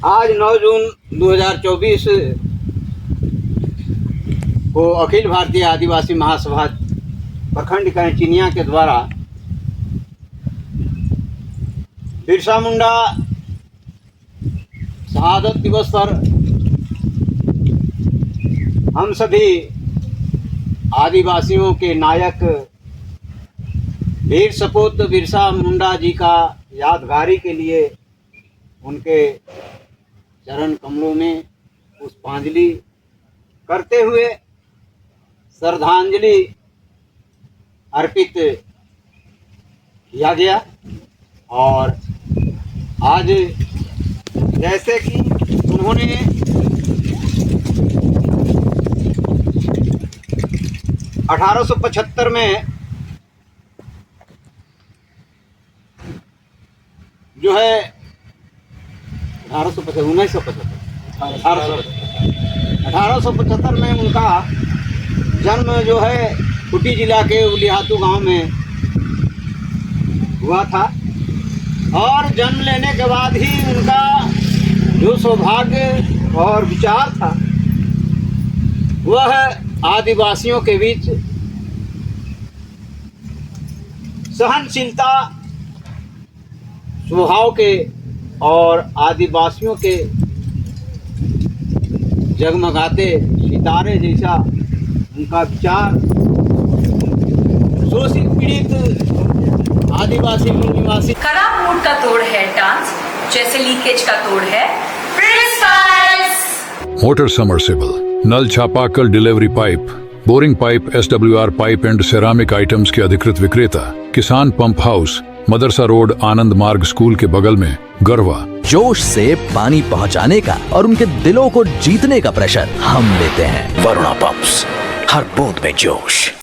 आज 9 जून 2024 को अखिल भारतीय आदिवासी महासभा प्रखंड इकाई चीनिया के द्वारा बिरसा मुंडा शहादत दिवस पर हम सभी आदिवासियों के नायक वीर सपूत बिरसा मुंडा जी का यादगारी के लिए उनके चरण कमलों में पुष्पांजलि करते हुए श्रद्धांजलि अर्पित किया गया। और आज जैसे कि उन्होंने (1875) में जो है 1875 में उनका जन्म जो है खूंटी जिला के उलिहातू गांव में हुआ था। और जन्म लेने के बाद ही उनका जो सौभाग्य और विचार था वह आदिवासियों के बीच सहनशीलता स्वभाव के और आदिवासियों के जगमगाते सितारे जैसा उनका विचार शोषित पीड़ित आदिवासी मूल निवासी। खराब मूड का तोड़ है डांस, जैसे लीकेज का तोड़ है फ्रीस्टाइल्स। मोटर समरसेबल, नल चापाकल delivery pipe, boring pipe, SWR pipe and ceramic items के अधिकृत विक्रेता, किसान पंप हाउस, मदरसा रोड, आनंद मार्ग स्कूल के बगल में, गरवा। जोश से पानी पहुंचाने का और उनके दिलों को जीतने का प्रेशर हम लेते हैं। वरुणा पंप्स, हर बूंद में जोश।